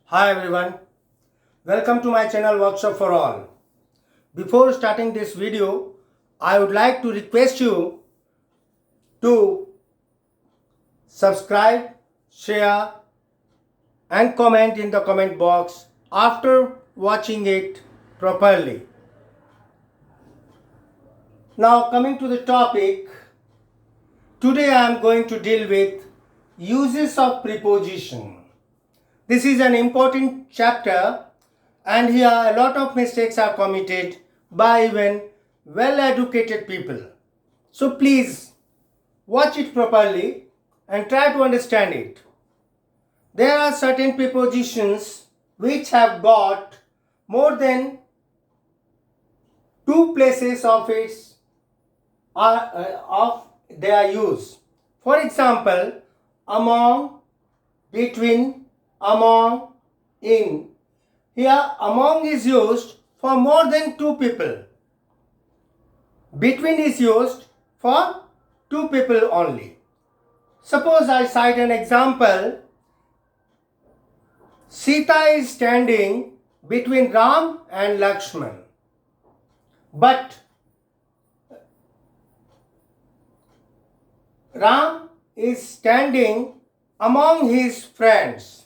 Hi everyone, welcome to my channel Workshop for All. Before starting this video, I would like to request you to subscribe, share and comment in the comment box after watching it properly. Now coming to the topic, today I am going to deal with uses of preposition. This is an important chapter and here a lot of mistakes are committed by even well-educated people. So please watch it properly and try to understand it. There are certain prepositions which have got more than two places of their use. For example, among, between, among, in. Here among is used for more than two people. Between is used for two people only. Suppose I cite an example. Sita is standing between Ram and Lakshman. But Ram is standing among his friends.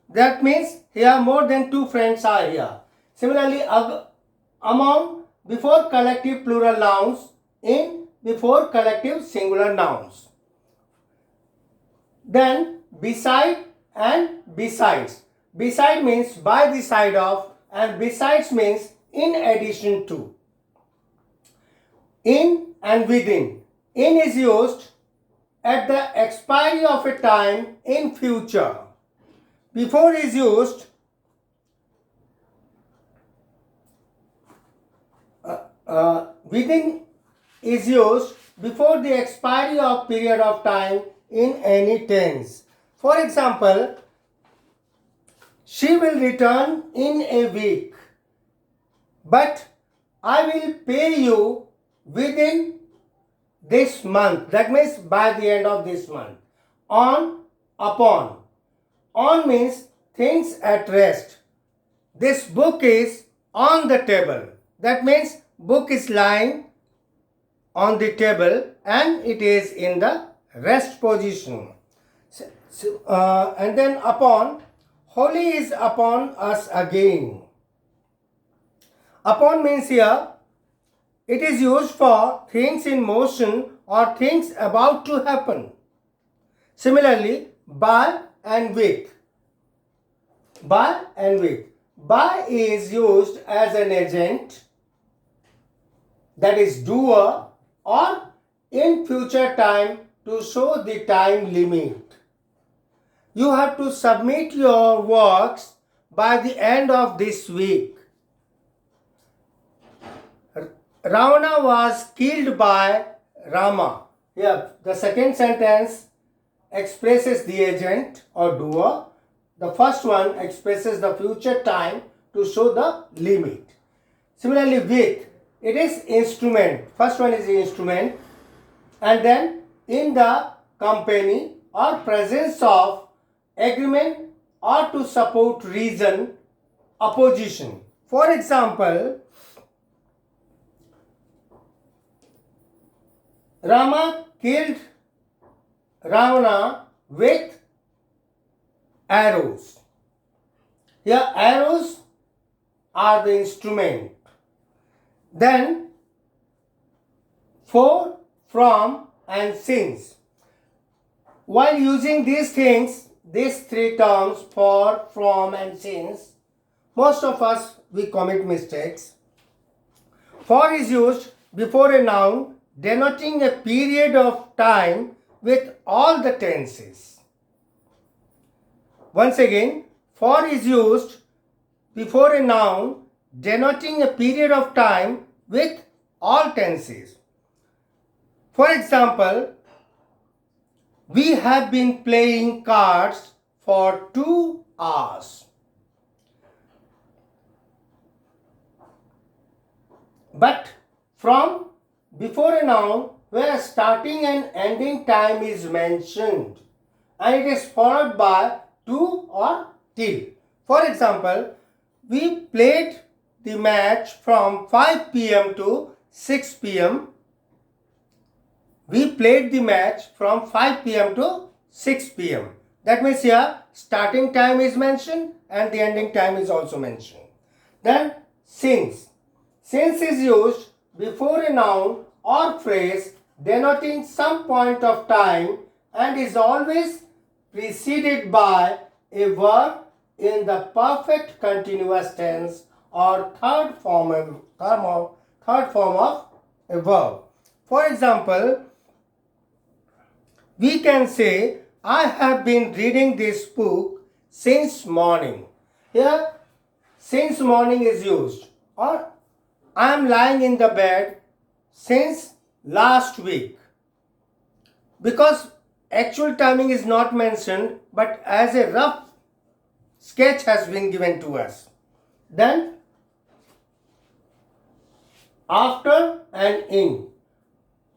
That means here more than two friends are here. Similarly, among before collective plural nouns, in before collective singular nouns. Then beside and besides. Beside means by the side of and besides means in addition to. In and within. In is used at the expiry of a time in future. Before is used within is used before the expiry of period of time in any tense. For example, she will return in a week, but I will pay you within this month. That means by the end of this month. On, upon. On means things at rest. This book is on the table. That means book is lying on the table and it is in the rest position. And then upon, holy is upon us again. Upon means here, it is used for things in motion or things about to happen. Similarly, by and with. By and with. By is used as an agent, that is doer, or in future time to show the time limit. You have to submit your works by the end of this week. Ravana was killed by Rama. Here, the second sentence expresses the agent or doer. The first one expresses the future time to show the limit. Similarly, with, it is instrument. First one is the instrument. And then in the company or presence of agreement or to support reason, opposition. For example, Rama killed Ravana with arrows. Here arrows are the instrument. Then for, from and since. While using these things, these three terms for, from and since, most of us we commit mistakes. For is used before a noun denoting a period of time with all the tenses. Once again, for is used before a noun denoting a period of time with all tenses. For example, we have been playing cards for 2 hours. But from before a noun where starting and ending time is mentioned and it is followed by to or till. For example, we played the match from 5 p.m. to 6 p.m. We played the match from 5 p.m. to 6 p.m. That means here starting time is mentioned and the ending time is also mentioned. Then since. Since is used before a noun or phrase denoting some point of time and is always preceded by a verb in the perfect continuous tense or third form of a verb. For example, we can say, I have been reading this book since morning. Here, since morning is used. Or, I am lying in the bed since last week. Because actual timing is not mentioned, but as a rough sketch has been given to us. Then, after and in.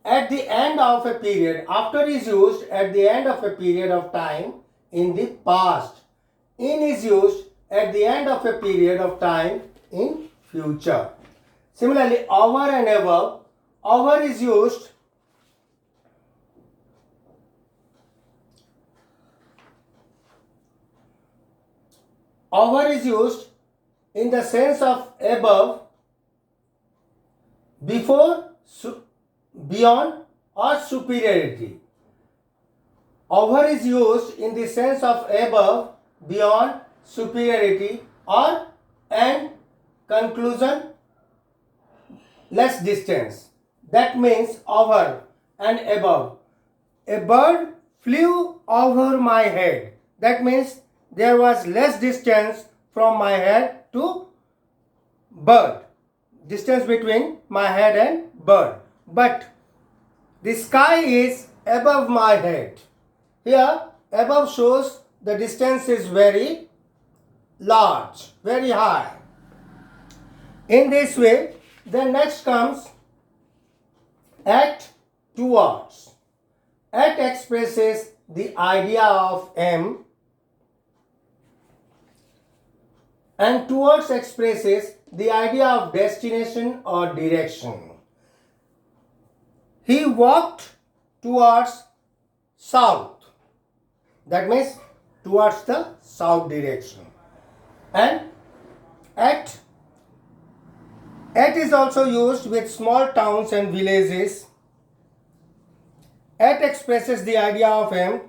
At the end of a period, after is used at the end of a period of time in the past. In is used at the end of a period of time in future. Similarly, over and above. Over is used in the sense of above, before, beyond or superiority. Over is used in the sense of above, beyond, superiority or and conclusion, less distance. That means over and above. A bird flew over my head. That means there was less distance from my head to bird. Distance between my head and bird. But the sky is above my head. Here, above shows the distance is very large, very high. In this way, then next comes at, towards. At expresses the idea of M and towards expresses the idea of destination or direction. He walked towards south. That means towards the south direction. And at is also used with small towns and villages. At expresses the idea of M.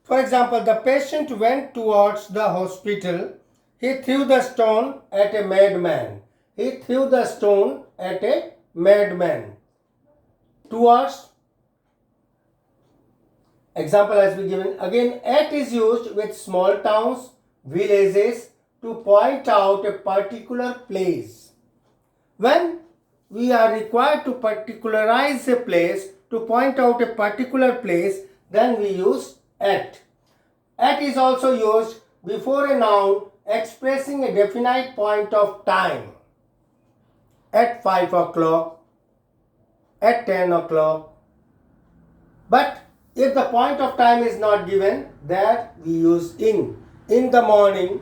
For example, the patient went towards the hospital. He threw the stone at a madman. He threw the stone at a madman. Towards, example has been given. Again, at is used with small towns, villages to point out a particular place. When we are required to particularize a place, to point out a particular place, then we use at. At is also used before a noun expressing a definite point of time. At 5 o'clock, at 10 o'clock. But if the point of time is not given, that we use in the morning.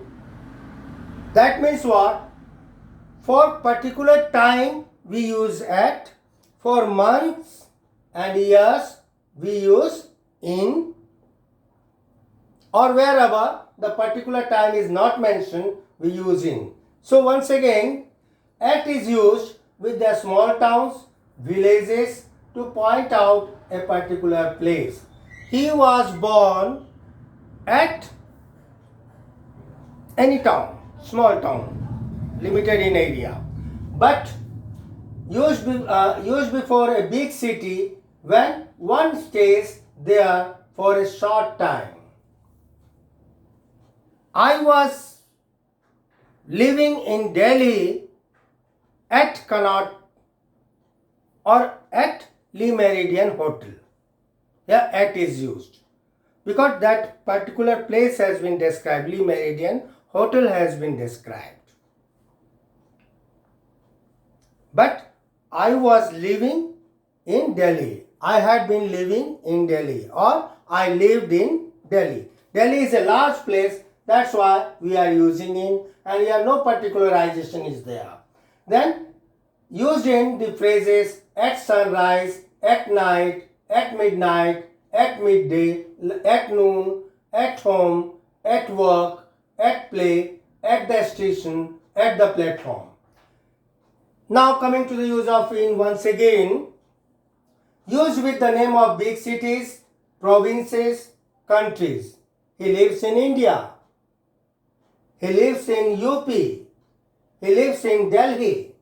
That means what? For particular time we use at. For months and years we use in. Or wherever the particular time is not mentioned, we use in. So once again, at is used with the small towns, villages to point out a particular place. He was born at any town, small town, limited in area, but used before a big city when one stays there for a short time. I was living in Delhi at Connaught or at Le Méridien Hotel. Here at is used because that particular place has been described. Le Méridien Hotel has been described. But I was living in Delhi. I had been living in Delhi or I lived in Delhi. Delhi is a large place That's why we are using in, and here no particularization is there. Then used in the phrases at sunrise, at night, at midnight, at midday, at noon, at home, at work, at play, at the station, at the platform. Now coming to the use of in once again, used with the name of big cities, provinces, countries. He lives in India. He lives in UP. He lives in Delhi.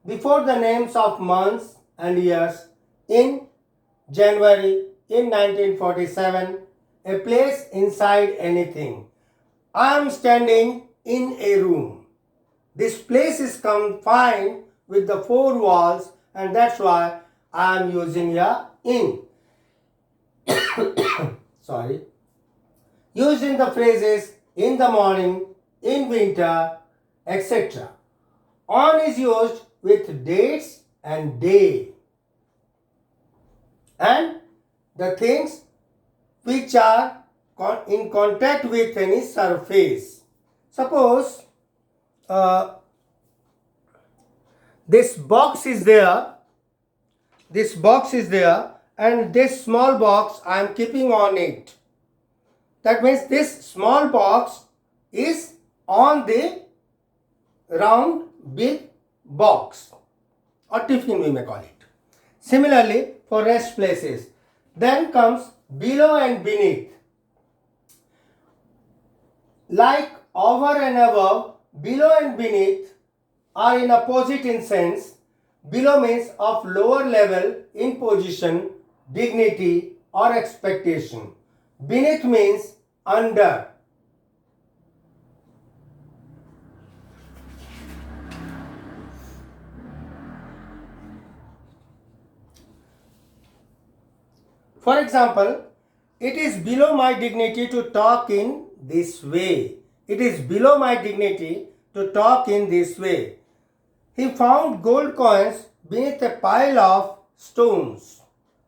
Before the names of months and years, in January, in 1947, a place inside anything. I am standing in a room. This place is confined with the four walls, and that's why I am using here in. Sorry. Used in the phrases in the morning, in winter, etc. On is used with dates and day, and the things which are in contact with any surface. Suppose this box is there, and this small box I am keeping on it. That means this small box is on the round big box, or tiffin we may call it. Similarly for rest places. Then comes below and beneath. Like over and above, below and beneath are in opposite in sense. Below means of lower level in position, dignity or expectation. Beneath means under. For example, it is below my dignity to talk in this way. It is below my dignity to talk in this way. He found gold coins beneath a pile of stones.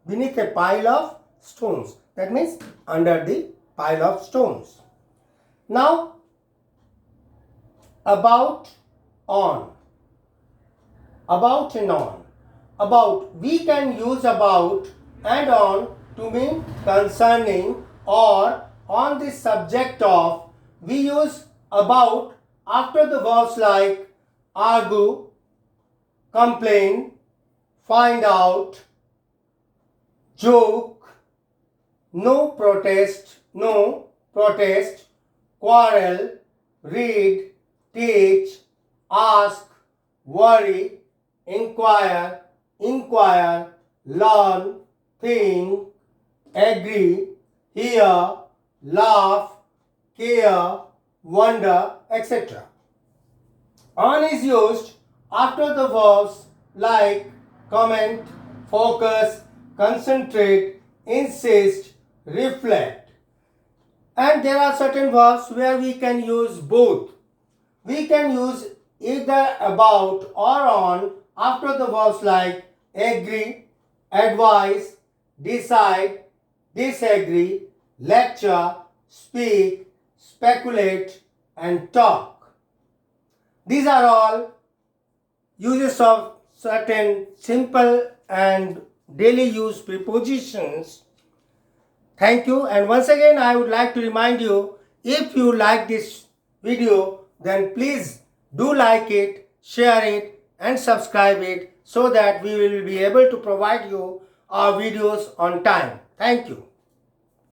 Beneath a pile of stones. That means under the pile of stones. Now, about, on. About and on. About. We can use about and on to mean concerning or on the subject of. We use about after the verbs like argue, complain, find out, joke, no, protest, quarrel, read, teach, ask, worry, inquire, learn, think, agree, hear, laugh, care, wonder, etc. On is used after the verbs like comment, focus, concentrate, insist, reflect. And there are certain verbs where we can use both. We can use either about or on after the verbs like agree, advise, decide, disagree, lecture, speak, speculate, and talk. These are all uses of certain simple and daily use prepositions. Thank you, and once again I would like to remind you, if you like this video, then please do like it, share it, and subscribe it so that we will be able to provide you our videos on time. Thank you.